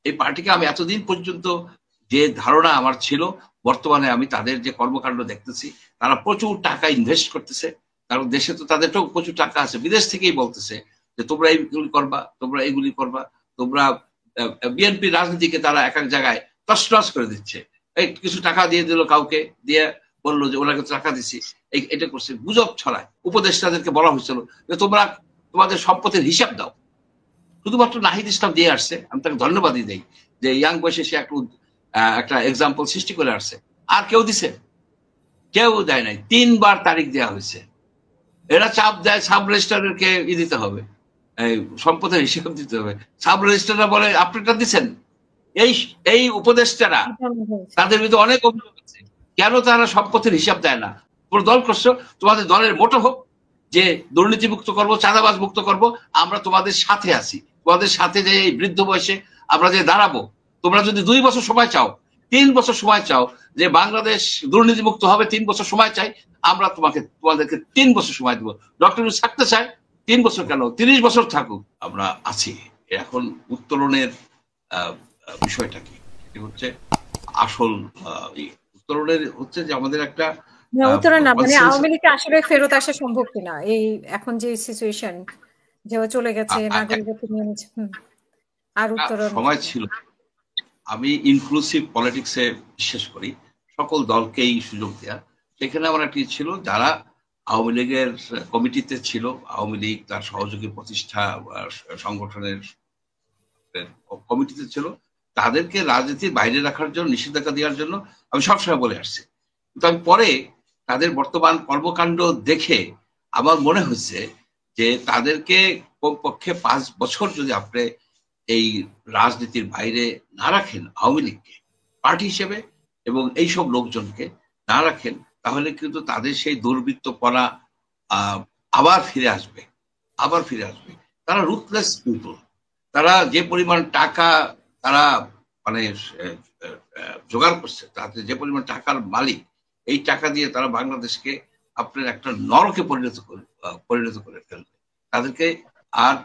এই পার্টিকে আমি এতদিন পর্যন্ত যে ধারণা আমার ছিল, বর্তমানে আমি তাদের যে কর্মকাণ্ড দেখতেছি, তারা প্রচুর টাকা ইনভেস্ট করতেছে। কারণ দেশে তো তাদেরও প্রচুর টাকা আছে, বিদেশ থেকেই বলতেছে যে তোমরা এইগুলি করবা, তোমরা এইগুলি করবা, তোমরা বিএনপি রাজনীতিকে তারা এক এক জায়গায় তছনছ করে দিচ্ছে। এই কিছু টাকা দিয়ে দিল কাউকে, দিয়ে বললো যে ওনাকে টাকা দিছি, এটা করছে, গুজব ছড়ায়। উপদেষ্টাদেরকে বলা হয়েছিল যে তোমরা তোমাদের সম্পত্তির হিসাব দাও। শুধুমাত্র নাহিদ ইসলাম দিয়ে আসছে, আমি তাকে ধন্যবাদই দেই যে ইয়াং বয়সে সে একটা এক্সাম্পল সৃষ্টি করে আসছে। আর কেউ দিছে? কেউ দেয় নাই। 3 বার তারিখ দেওয়া হয়েছে। এরা চাপ দেয় সাব রেজিস্ট্রারকে দিতে হবে, এই সম্পদের হিসাব দিতে হবে। সাব রেজিস্ট্রাররা বলে আপনারটা দিচ্ছেন। এই এই উপদেষ্টারা, তাদের ভিতরে অনেক অভিযোগ আছে, কেন তারা সম্পত্তির হিসাব দেয় না? পুরো দল করছো, তোমাদের দলের মোটো হোক যে দুর্নীতি মুক্ত করবো, চাঁদাবাজ মুক্ত করবো, আমরা তোমাদের সাথে আছি। তোমাদের সাথে যে এই বৃদ্ধ বয়সে আমরা যে দাঁড়াবো, তোমরা যদি 2 বছর সময় চাও, 3 বছর সময় চাও যে বাংলাদেশ দুর্নীতি মুক্ত হবে, 3 বছর সময় চাই, আমরা তোমাদেরকে 3 বছর সময় দেবো। ডক্টর ইউনূস থাকতে চায় 3 বছর, কেন 30 বছর থাকুক, আমরা আছি। এখন উত্তরণের বিষয়টা কি? এটি হচ্ছে আসল উত্তরণের হচ্ছে যে আমাদের একটা উত্তরণ না, মানে আওয়ামী লীগ আসলে ফেরত আসা সম্ভব কিনা এই এখন যে সিচুয়েশন, যে চলে গেছে নাগরিকত্ব নিয়ে নিচ্ছে। আর উত্তরণ সময় ছিল। আমি ইনক্লুসিভ পলিটিক্সে বিশ্বাস করি, সকল দলকেই সুযোগ দেয়া। সেখানে আমার একটি ছিল, যারা আওয়ামী লীগের কমিটিতে ছিল, আওয়ামী লীগ তার সহযোগী প্রতিষ্ঠা সংগঠনের কমিটিতে ছিল, তাদেরকে রাজনীতির বাইরে রাখার জন্য, নিষেধাজ্ঞা দেওয়ার জন্য আমি সবসময় বলে আসছি। কিন্তু আমি পরে তাদের বর্তমান কর্মকাণ্ড দেখে আমার মনে হয়েছে যে তাদেরকে কমপক্ষে 5 বছর যদি আপনি এই রাজনীতির বাইরে না রাখেন, আওয়ামী লীগকে পার্টি হিসেবে এবং এইসব লোকজনকে না রাখেন, তাহলে কিন্তু তাদের সেই দুর্বৃত্তপনা আবার ফিরে আসবে। তারা রুথলেস পিপল। তারা যে পরিমাণ টাকা তারা মানে জোগাড় করছে, তাদের যে পরিমাণ টাকার মালিক, এই টাকা দিয়ে তারা বাংলাদেশকে আপনার একটা নরকে পরিণত করে ফেলবে। তাদেরকে আর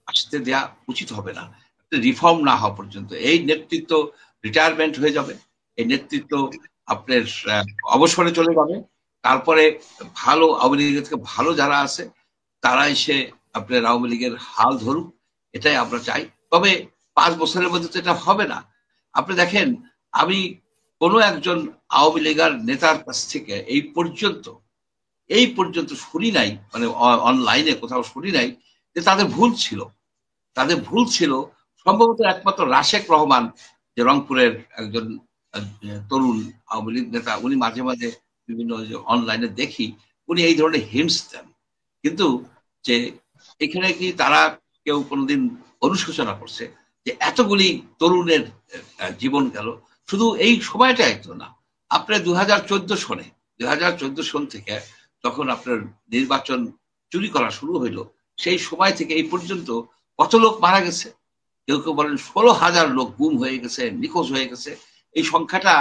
আসতে দেওয়া উচিত হবে না, রিফর্ম না হওয়া পর্যন্ত। এই নেতৃত্ব রিটায়ারমেন্ট হয়ে যাবে, এই নেতৃত্ব আপনার অবসরে চলে যাবে। তারপরে ভালো আওয়ামী লীগের থেকে ভালো যারা আছে তারা এসে আপনার আওয়ামী লীগের হাল ধরুক, এটাই আমরা চাই। তবে 5 বছরের মধ্যে তো এটা হবে না। আপনি দেখেন, আমি কোনো একজন আওয়ামী লীগের নেতার কাছ থেকে এই পর্যন্ত শুনি নাই, মানে অনলাইনে কোথাও শুনি নাই যে তাদের ভুল ছিল। সম্ভবত একমাত্র রাশেক রহমান, যে রংপুরের একজন তরুণ আওয়ামী লীগ নেতা, উনি মাঝে মাঝে বিভিন্ন অনলাইনে দেখি উনি এই ধরনের হিন্টস দেন। কিন্তু যে এখানে কি তারা কেউ কোনোদিন অনুশোচনা করছে যে এতগুলি তরুণের জীবন গেল? শুধু এই সময়টাই তো না, আপনার 2014 সন থেকে যখন আপনার নির্বাচন চুরি করা শুরু হইলো, সেই সময় থেকে এই পর্যন্ত কত লোক মারা গেছে? কেউ কেউ বলেন 16,000 লোক গুম হয়ে গেছে, নিখোঁজ হয়ে গেছে। এই সংখ্যাটা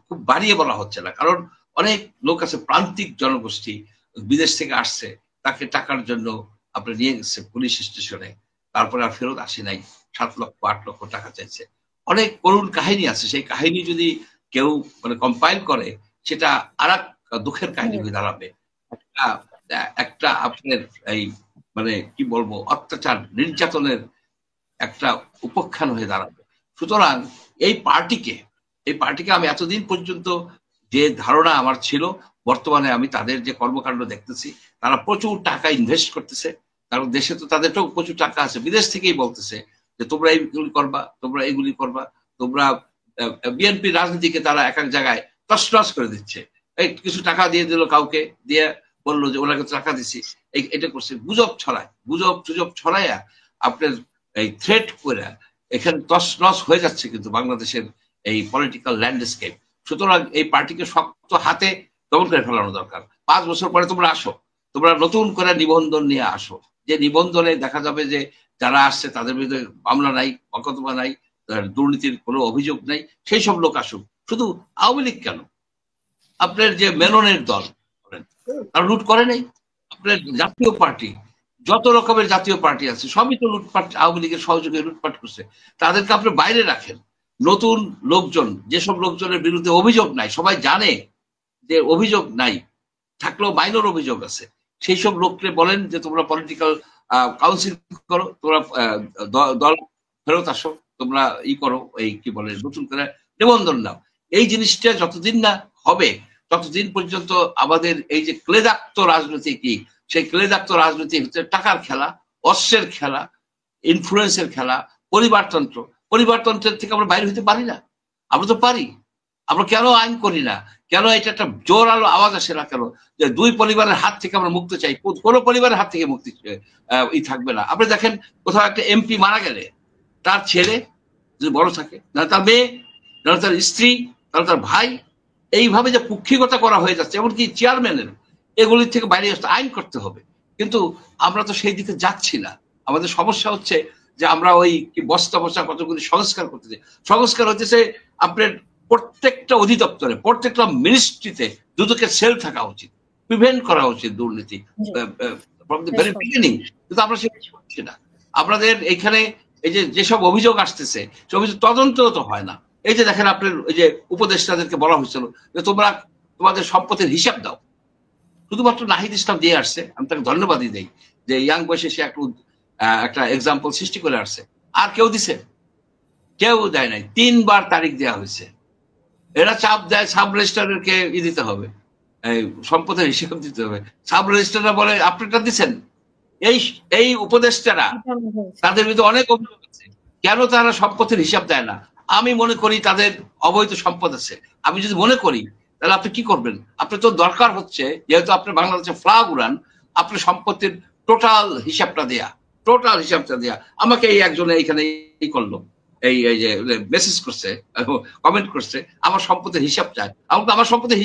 খুব বাড়িয়ে বলা হচ্ছে না, কারণ অনেক লোক আছে, প্রান্তিক জনগোষ্ঠী বিদেশ থেকে আসছে, তাকে টাকার জন্য আপনি নিয়ে গেছে পুলিশ স্টেশনে, তারপরে আর ফেরত আসে নাই, 7 লক্ষ 8 লক্ষ টাকা চাইছে। অনেক করুণ কাহিনী আছে। সেই কাহিনী যদি কেউ মানে কম্পাইল করে, সেটা আর এক দুঃখের কাহিনী হয়ে দাঁড়াবে। একটা আপনার এই মানে কি বলবো, অত্যাচার নির্যাতনের একটা উপাখ্যান হয়ে দাঁড়াবে। সুতরাং এই পার্টিকে আমি এতদিন পর্যন্ত যে ধারণা আমার ছিল, বর্তমানে আমি তাদের যে কর্মকাণ্ড দেখতেছি, তারা প্রচুর টাকা ইনভেস্ট করতেছে। কারণ দেশে তো তাদেরও প্রচুর টাকা আছে, বিদেশ থেকেই বলতেছে যে তোমরা এইগুলি করবা, তোমরা এইগুলি করবা, তোমরা বিএনপি রাজনীতিকে তারা এক এক জায়গায় তছনছ করে দিচ্ছে। এই কিছু টাকা দিয়ে দিল কাউকে, দিয়ে বললো যে ওনাকে টাকা দিছি, এটা করছে, গুজব ছড়াইয়া আপনার এই থ্রেট করে এখানে তছনছ হয়ে যাচ্ছে কিন্তু বাংলাদেশের এই পলিটিক্যাল ল্যান্ডস্কেপ। সুতরাং এই পার্টিকে শক্ত হাতে দমন করে ফেলানো দরকার। 5 বছর পরে তোমরা আসো, তোমরা নতুন করে নিবন্ধন নিয়ে আসো, যে নিবন্ধনে দেখা যাবে যে যারা আসছে তাদের বিরুদ্ধে মামলা নাই, মকদ্দমা নাই, দুর্নীতির কোনো অভিযোগ নাই, সেই সব লোক আসুক। শুধু আওয়ামী লীগ কেন, আপনার যে মেননের দল, তারা লুট করে নাই। আপনার জাতীয় পার্টি যত রকমের জাতীয় পার্টি আছে সবই তো লুটপাট, আওয়ামী লীগের সহযোগে লুটপাট করছে। তাদেরকে আপনি বাইরে রাখেন। নতুন লোকজন, যেসব লোকজনের বিরুদ্ধে অভিযোগ নাই, সবাই জানে যে অভিযোগ নাই, থাকলেও মাইনর অভিযোগ আছে, সেই সব লোককে বলেন যে তোমরা পলিটিক্যাল কাউন্সিল করো, তোমরা দল ফেরত আসো, তোমরা করো, এই কি বলে নতুন করে নিবন্ধন নাও। এই জিনিসটা যতদিন না হবে ততদিন পর্যন্ত আমাদের এই যে ক্লেদাক্ত রাজনীতি, কি সেই ক্লেদাক্ত রাজনীতি হচ্ছে টাকার খেলা, অস্ত্রের খেলা, ইনফ্লুয়েন্সের খেলা, পরিবারতন্ত্র। পরিবারতন্ত্রের থেকে আমরা বাইরে হইতে পারি না? আমরা তো পারি। আমরা কেন আইন করি না? কেন এটা একটা জোর আলো আওয়াজ আসে না কেন যে দুই পরিবারের হাত থেকে আমরা মুক্তি চাই? কোনো পরিবারের হাত থেকে মুক্তি থাকবে না। আপনি দেখেন কোথাও একটা এমপি মারা গেলে তার ছেলে যদি বড় থাকে, না তার মেয়ে, না তার স্ত্রী, না তার ভাই, এইভাবে যে কুক্ষিগতা করা হয়ে যাচ্ছে, এমনকি চেয়ারম্যানের, এগুলির থেকে বাইরে আসতে আইন করতে হবে। কিন্তু আমরা তো সেই দিকে যাচ্ছি না। আমাদের সমস্যা হচ্ছে যে আমরা ওই বস্তা বস্তা কতগুলি সংস্কার করতে চাই। সংস্কার হচ্ছে আপনার প্রত্যেকটা অধিদপ্তরে, প্রত্যেকটা মিনিস্ট্রিতে দুদকের সেল থাকা উচিত, প্রিভেন্ট করা উচিত দুর্নীতি ফ্রম দ্য ভেরি বিগিনিং। কিন্তু আমরা সেটা করছি না। আপনাদের এখানে এই যে যেসব অভিযোগ আসতেছে, সে অভিযোগ তদন্ত তো হয় না। এই যে দেখেন আপনার ওই যে উপদেষ্টাদেরকে বলা হয়েছিল যে তোমরা তোমাদের সম্পত্তির হিসাব দাও, শুধুমাত্র নাহিদ ইসলাম দিয়ে আসছে, আমি তাকে ধন্যবাদই দেই যে ইয়াং বয়সে সে একটা এক্সাম্পল সৃষ্টি করে আসছে। আর কেউ দিছে? কেউ দেয় নাই। 3 বার তারিখ দেওয়া হয়েছে। এরা চাপ দেয় সাব রেজিস্ট্রারকে দিতে হবে, এই সম্পদের হিসাব দিতে হবে। সাব রেজিস্ট্রাররা বলে আপনারটা দিচ্ছেন। এই উপদেষ্টারা, তাদের ভিতরে অনেক অভিযোগ আছে, কেন তারা সম্পদের হিসাব দেয় না? আমি মনে করি তাদের অবৈধ সম্পদ আছে। আমি যদি মনে করি তাহলে আপনি কি করবেন? আপনার তো দরকার হচ্ছে, যেহেতু আপনি বাংলাদেশে ফ্লাগ উড়ান, আপনার সম্পত্তির টোটাল হিসাবটা দেয়া, টোটাল হিসাবটা দেয়া। আমাকে এই একজনে এইখানে এই করলো, এই যে মেসেজ করছে, কমেন্ট করছে, আমার সম্পত্তির হিসাব চায়। আমার সম্পত্তির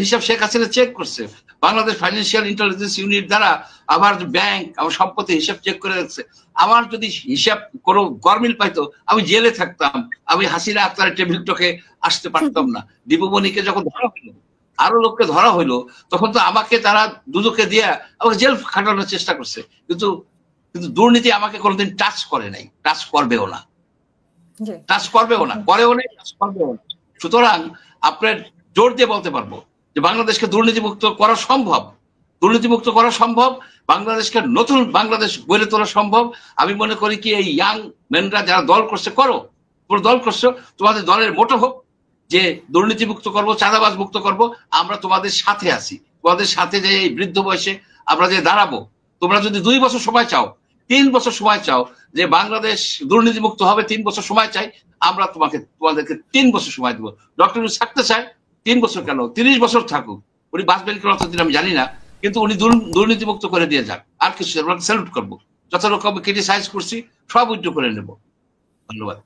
হিসাব শেখ হাসিনা চেক করছে। বাংলাদেশ ফাইন্যান্সিয়াল ইন্টেলিজেন্স ইউনিট দ্বারা আমার ব্যাংক আমার সম্পত্তির হিসাব চেক করে রাখছে। আমার যদি হিসাব কোনো গরমিল পাইতো, আমি জেলে থাকতাম, আমি হাসিনা আক্তারের টেবিল টকে আসতে পারতাম না। দীপমণিকে যখন ধরা হইলো, আরো লোককে ধরা হইলো, তখন তো আমাকে তারা দুদকে দিয়ে আমাকে জেল খাটানোর চেষ্টা করছে। কিন্তু দুর্নীতি আমাকে কোনোদিন টাচ করে নাই, টাচ করবেও না, টাচ করবেও না, করেও নাই, টাচ করবেও না। সুতরাং আপনার জোর দিয়ে বলতে পারবো যে বাংলাদেশকে দুর্নীতিমুক্ত করা সম্ভব, দুর্নীতিমুক্ত করা সম্ভব, বাংলাদেশকে নতুন বাংলাদেশ গড়ে তোলা সম্ভব। আমি মনে করি কি এই ইয়াং মেনরা যারা দল করছে, করো, পুরো দল করছো, তোমাদের দলের মোটো হোক যে দুর্নীতিমুক্ত করবো, চাঁদাবাজ মুক্ত করবো। আমরা তোমাদের সাথে আছি, তোমাদের সাথে যে এই বৃদ্ধ বয়সে আমরা যে দাঁড়াবো। তোমরা যদি 2 বছর সময় চাও, 3 বছর সময় চাও যে বাংলাদেশ দুর্নীতিমুক্ত হবে, 3 বছর সময় চাই, আমরা তোমাদেরকে 3 বছর সময় দেবো। ডক্টর ইউনূস থাকতে চায় 3 বছর, কেন 30 বছর থাকুক, উনি বাঁচবেন কিনা ততদিন আমি জানি না, কিন্তু উনি দুর্নীতিমুক্ত করে দিয়ে যাক। আর কিছু আমরা স্যালুট করবো। যত রকম ক্রিটিসাইজ করছি সব উদ্যোগ করে নেব। ধন্যবাদ।